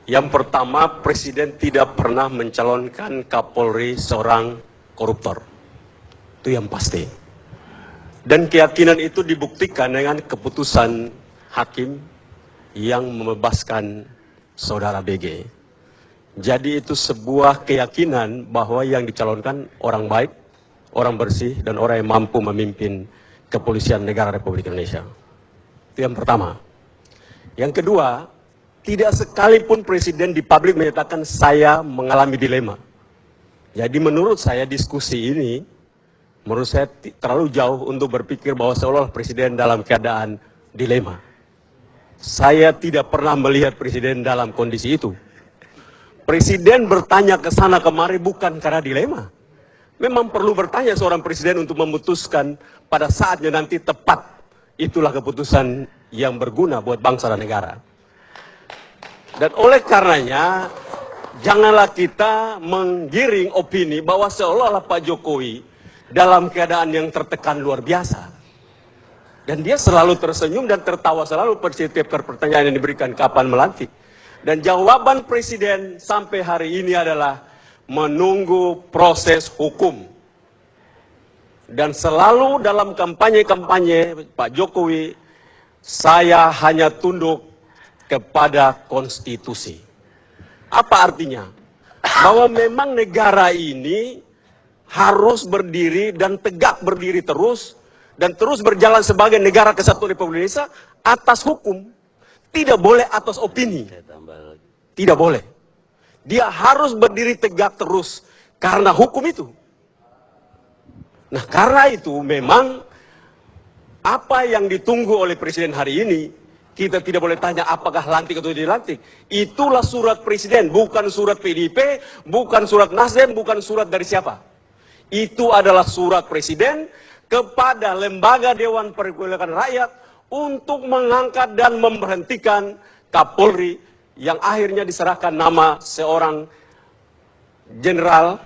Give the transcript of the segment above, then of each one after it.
Yang pertama, Presiden tidak pernah mencalonkan Kapolri seorang koruptor. Itu yang pasti. Dan keyakinan itu dibuktikan dengan keputusan hakim yang membebaskan saudara BG. Jadi itu sebuah keyakinan bahwa yang dicalonkan orang baik, orang bersih, dan orang yang mampu memimpin kepolisian negara Republik Indonesia. Itu yang pertama. Yang kedua, tidak sekalipun Presiden di publik menyatakan saya mengalami dilema. Jadi menurut saya diskusi ini, menurut saya terlalu jauh untuk berpikir bahwa seolah Presiden dalam keadaan dilema. Saya tidak pernah melihat Presiden dalam kondisi itu. Presiden bertanya ke sana kemari bukan karena dilema. Memang perlu bertanya seorang Presiden untuk memutuskan pada saatnya nanti tepat. Itulah keputusan yang berguna buat bangsa dan negara. Dan oleh karenanya, janganlah kita menggiring opini bahwa seolah-olah Pak Jokowi dalam keadaan yang tertekan luar biasa. Dan dia selalu tersenyum dan tertawa selalu setiap pertanyaan yang diberikan kapan melantik. Dan jawaban Presiden sampai hari ini adalah menunggu proses hukum. Dan selalu dalam kampanye-kampanye Pak Jokowi, saya hanya tunduk kepada konstitusi. Apa artinya? Bahwa memang negara ini harus berdiri dan tegak berdiri terus dan terus berjalan sebagai negara kesatuan Republik Indonesia atas hukum. Tidak boleh atas opini. Tidak boleh. Dia harus berdiri tegak terus karena hukum itu. Nah, karena itu memang apa yang ditunggu oleh Presiden hari ini, kita tidak boleh tanya apakah lantik atau tidak lantik. Itulah surat Presiden, bukan surat PDIP, bukan surat Nasdem, bukan surat dari siapa. Itu adalah surat Presiden kepada Lembaga Dewan Perwakilan Rakyat untuk mengangkat dan memberhentikan Kapolri yang akhirnya diserahkan nama seorang Jenderal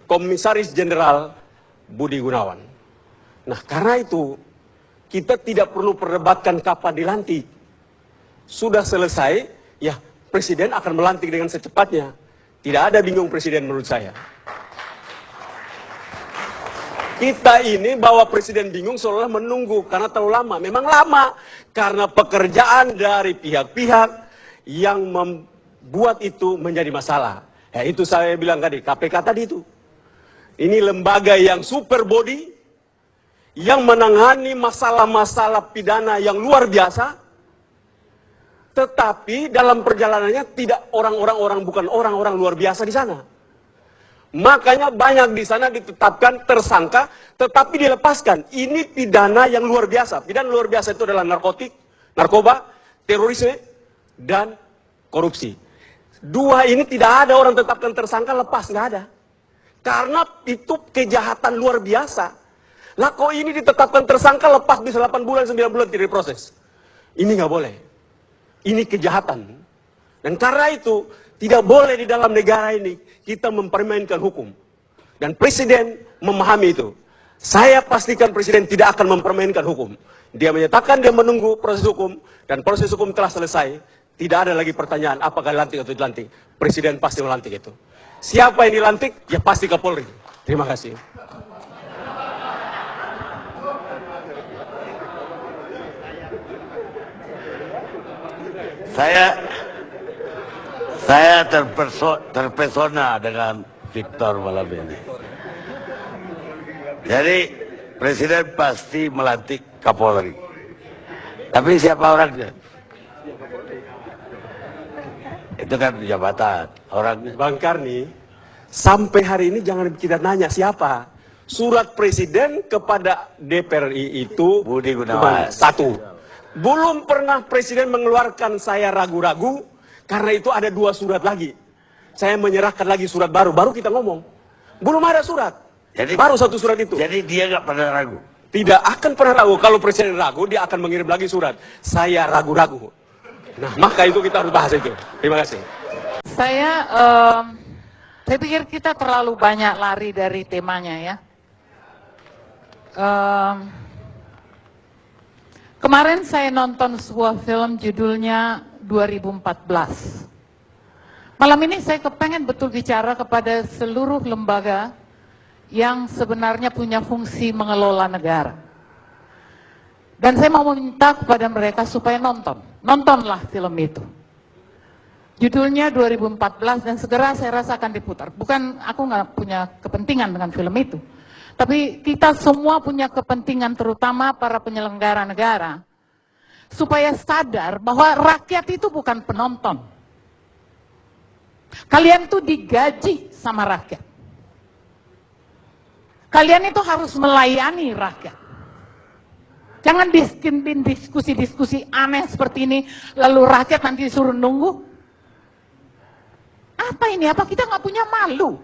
Komisaris Jenderal Budi Gunawan. Nah, karena itu kita tidak perlu perdebatkan kapan dilantik. Sudah selesai, ya Presiden akan melantik dengan secepatnya. Tidak ada bingung Presiden menurut saya. Kita ini bahwa Presiden bingung seolah menunggu karena terlalu lama. Memang lama karena pekerjaan dari pihak-pihak yang membuat itu menjadi masalah. Ya itu saya bilang tadi, KPK tadi itu. Ini lembaga yang super body, yang menangani masalah-masalah pidana yang luar biasa, tetapi dalam perjalanannya tidak bukan orang-orang luar biasa di sana. Makanya banyak di sana ditetapkan tersangka, tetapi dilepaskan. Ini pidana yang luar biasa. Pidana luar biasa itu adalah narkotik, narkoba, terorisme, dan korupsi. Dua ini tidak ada orang tetapkan tersangka lepas, nggak ada. Karena itu kejahatan luar biasa. Lah kok ini ditetapkan tersangka lepas bisa 8 bulan, 9 bulan tidak diproses. Ini nggak boleh. Ini kejahatan. Dan karena itu tidak boleh di dalam negara ini kita mempermainkan hukum. Dan Presiden memahami itu. Saya pastikan Presiden tidak akan mempermainkan hukum. Dia menyatakan dia menunggu proses hukum dan proses hukum telah selesai. Tidak ada lagi pertanyaan apakah dilantik atau dilantik. Presiden pasti melantik itu. Siapa yang dilantik? Ya pasti Kapolri. Terima kasih. Saya terpesona dengan Victor malam ini. Jadi Presiden pasti melantik Kapolri. Tapi siapa orangnya? Itu kan jabatan. Orangnya. Bang Karni, sampai hari ini jangan kita nanya siapa. Surat Presiden kepada DPRI itu Budi Gunawan. Satu. Belum pernah Presiden mengeluarkan saya ragu-ragu, karena itu ada 2 surat lagi. Saya menyerahkan lagi surat baru kita ngomong. Belum ada surat. Jadi, baru 1 surat itu. Jadi dia nggak pernah ragu? Tidak akan pernah ragu. Kalau Presiden ragu, dia akan mengirim lagi surat. Saya ragu-ragu. Nah, maka itu kita harus bahas itu. Terima kasih. Saya pikir kita terlalu banyak lari dari temanya ya. Kemarin saya nonton sebuah film judulnya 2014. Malam ini saya kepengen betul bicara kepada seluruh lembaga yang sebenarnya punya fungsi mengelola negara. Dan saya mau meminta kepada mereka supaya nontonlah film itu. Judulnya 2014 dan segera saya rasa akan diputar. Bukan aku nggak punya kepentingan dengan film itu, tapi kita semua punya kepentingan, terutama para penyelenggara negara, supaya sadar bahwa rakyat itu bukan penonton. Kalian tuh digaji sama rakyat. Kalian itu harus melayani rakyat. Jangan bikin diskusi-diskusi aneh seperti ini, lalu rakyat nanti disuruh nunggu. Apa ini? Apa kita nggak punya malu?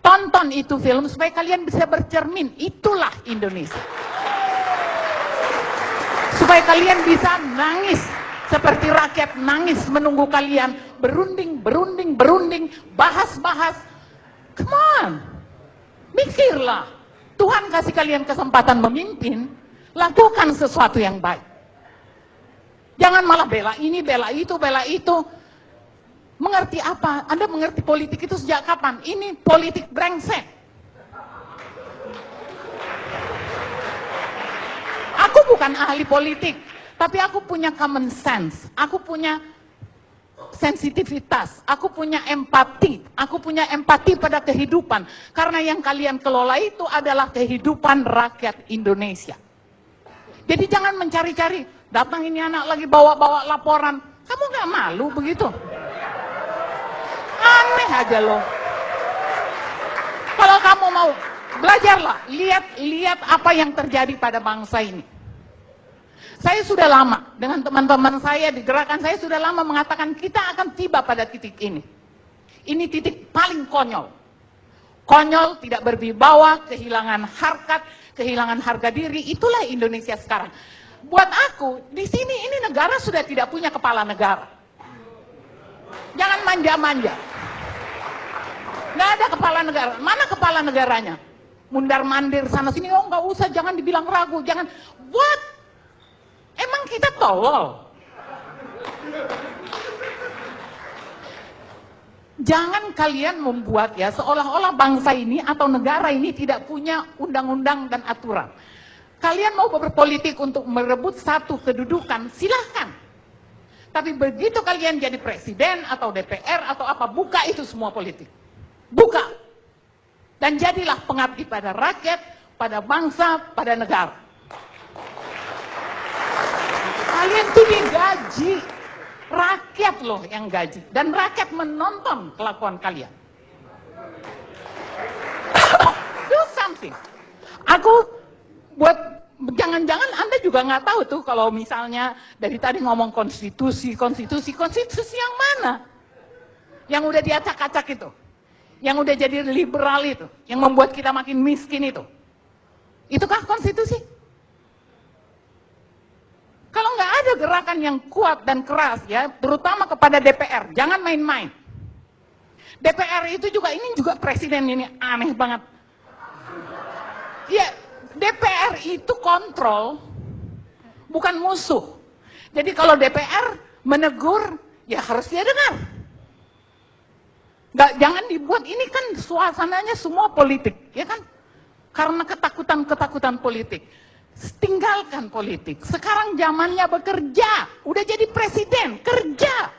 Tonton itu film supaya kalian bisa bercermin. Itulah Indonesia. Supaya kalian bisa nangis seperti rakyat nangis menunggu kalian berunding, bahas-bahas. Come on, mikirlah. Tuhan kasih kalian kesempatan memimpin, lakukan sesuatu yang baik. Jangan malah bela ini, bela itu, bela itu. Mengerti apa? Anda mengerti politik itu sejak kapan? Ini politik brengsek. Aku bukan ahli politik, tapi aku punya common sense. Aku punya sensitivitas. Aku punya empati. Aku punya empati pada kehidupan. Karena yang kalian kelola itu adalah kehidupan rakyat Indonesia. Jadi jangan mencari-cari. Datang ini anak lagi bawa-bawa laporan. Kamu nggak malu begitu? Aneh aja loh. Kalau kamu mau belajarlah, lihat apa yang terjadi pada bangsa ini. Saya sudah lama dengan teman-teman saya di gerakan, saya sudah lama mengatakan kita akan tiba pada titik ini. Ini titik paling konyol. Konyol, tidak berwibawa, kehilangan harkat, kehilangan harga diri. Itulah Indonesia sekarang. Buat aku, di sini ini negara sudah tidak punya kepala negara. Jangan manja-manja. Nggak ada kepala negara. Mana kepala negaranya? Mundar-mandir sana sini. Oh nggak usah, jangan dibilang ragu. Jangan. What? Emang kita tolol? Jangan kalian membuat ya seolah-olah bangsa ini atau negara ini tidak punya undang-undang dan aturan. Kalian mau berpolitik untuk merebut satu kedudukan, silahkan. Tapi begitu kalian jadi presiden atau DPR atau apa, buka itu semua politik. Buka. Dan jadilah pengabdi pada rakyat, pada bangsa, pada negara. Kalian tuh digaji. Rakyat loh yang gaji. Dan rakyat menonton kelakuan kalian. Do something. Aku buat, jangan-jangan Anda juga nggak tahu tuh kalau misalnya dari tadi ngomong konstitusi yang mana? Yang udah diacak-acak itu. Yang udah jadi liberal itu. Yang membuat kita makin miskin itu. Itukah konstitusi? Kalau nggak ada gerakan yang kuat dan keras ya, terutama kepada DPR, jangan main-main. DPR itu juga, ini juga presiden ini aneh banget. Ya, DPR itu kontrol, bukan musuh. Jadi kalau DPR menegur, ya harus dia dengar. Nggak, jangan dibuat, ini kan suasananya semua politik, ya kan? Karena ketakutan politik. Tinggalkan politik. Sekarang zamannya bekerja. Udah jadi presiden, kerja.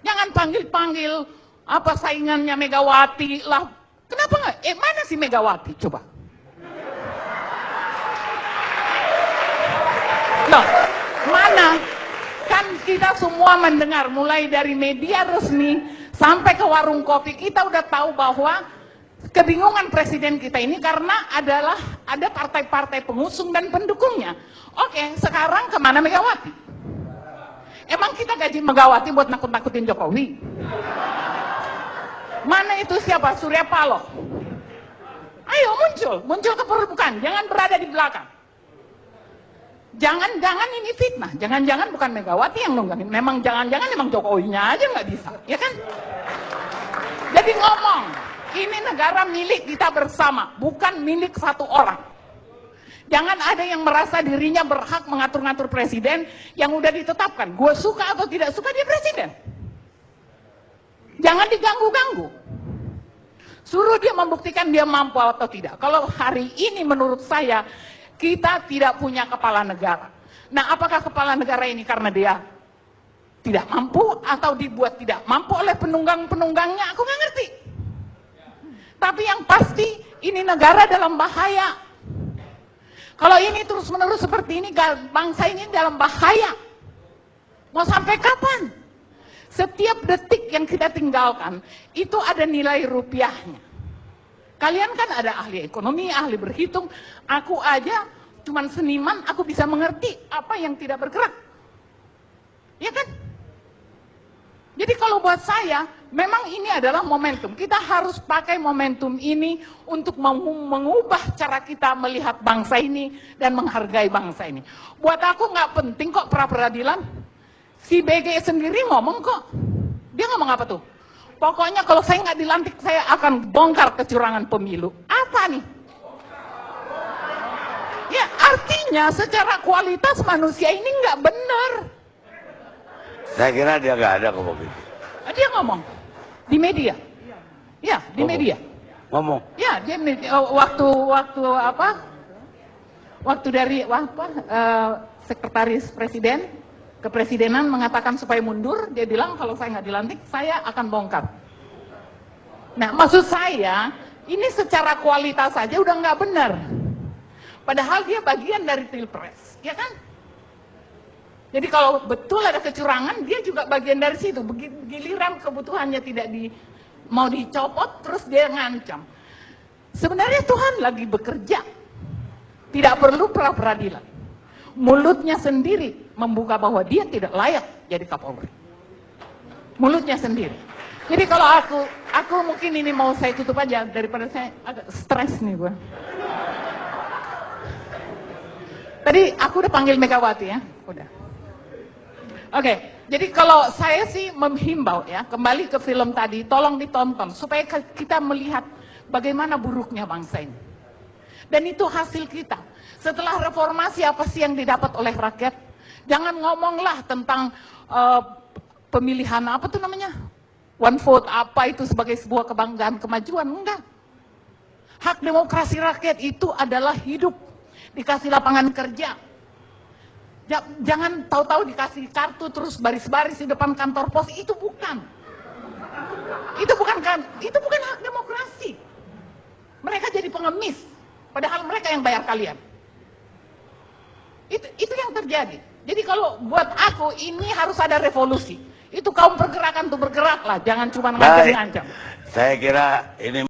Jangan panggil-panggil apa saingannya Megawati lah. Kenapa nggak? Mana si Megawati? Coba. Loh, mana? Kan kita semua mendengar, mulai dari media resmi sampai ke warung kopi, kita udah tahu bahwa kebingungan presiden kita ini karena ada partai-partai pengusung dan pendukungnya. Oke, sekarang kemana Megawati? Emang kita gaji Megawati buat nakut-nakutin Jokowi? Mana itu siapa? Surya Paloh. Ayo muncul ke permukaan, jangan berada di belakang. Jangan-jangan ini fitnah, jangan-jangan bukan Megawati yang nunggangin, memang jangan-jangan emang Jokowinya aja nggak bisa, ya kan? Jadi ngomong. Ini negara milik kita bersama, bukan milik satu orang. Jangan ada yang merasa dirinya berhak mengatur-ngatur presiden yang udah ditetapkan. Gue suka atau tidak suka dia presiden. Jangan diganggu-ganggu. Suruh dia membuktikan dia mampu atau tidak. Kalau hari ini menurut saya, kita tidak punya kepala negara. Nah, apakah kepala negara ini karena dia tidak mampu atau dibuat tidak mampu oleh penunggang-penunggangnya? Aku nggak ngerti. Tapi yang pasti, ini negara dalam bahaya. Kalau ini terus-menerus seperti ini, bangsa ini dalam bahaya. Mau sampai kapan? Setiap detik yang kita tinggalkan, itu ada nilai rupiahnya. Kalian kan ada ahli ekonomi, ahli berhitung. Aku aja cuman seniman, aku bisa mengerti apa yang tidak bergerak. Ya kan? Jadi kalau buat saya, memang ini adalah momentum. Kita harus pakai momentum ini untuk mengubah cara kita melihat bangsa ini dan menghargai bangsa ini. Buat aku nggak penting kok pra-peradilan. Si BG sendiri ngomong kok. Dia ngomong apa tuh? Pokoknya kalau saya nggak dilantik, saya akan bongkar kecurangan pemilu. Apa nih? Ya artinya secara kualitas manusia ini nggak benar. Saya kira dia nggak ada ngomong gitu. Dia ngomong di media. Ya, di media. Ngomong. Ya, dia waktu apa? Waktu dari sekretaris presiden kepresidenan mengatakan supaya mundur, dia bilang kalau saya nggak dilantik, saya akan bongkar. Nah, maksud saya, ini secara kualitas saja udah nggak benar. Padahal dia bagian dari pilpres, ya kan? Jadi kalau betul ada kecurangan, dia juga bagian dari situ. Giliran kebutuhannya tidak mau dicopot, terus dia ngancam. Sebenarnya Tuhan lagi bekerja, tidak perlu pra-peradilan. Mulutnya sendiri membuka bahwa dia tidak layak jadi Kapolri. Mulutnya sendiri. Jadi kalau aku mungkin ini mau saya tutup aja daripada saya agak stres nih gue. Tadi aku udah panggil Megawati ya, udah. Oke, jadi kalau saya sih menghimbau ya, kembali ke film tadi, tolong ditonton supaya kita melihat bagaimana buruknya bangsa ini. Dan itu hasil kita. Setelah reformasi apa sih yang didapat oleh rakyat? Jangan ngomonglah tentang pemilihan apa tuh namanya? One vote apa itu sebagai sebuah kebanggaan, kemajuan. Enggak. Hak demokrasi rakyat itu adalah hidup. Dikasih lapangan kerja. Jangan tahu-tahu dikasih kartu terus baris-baris di depan kantor pos. Itu bukan. Itu bukan hak demokrasi. Mereka jadi pengemis. Padahal mereka yang bayar kalian. Itu yang terjadi. Jadi kalau buat aku ini harus ada revolusi. Itu kaum pergerakan tuh bergeraklah, jangan cuma ngancam-ngancam. Saya kira ini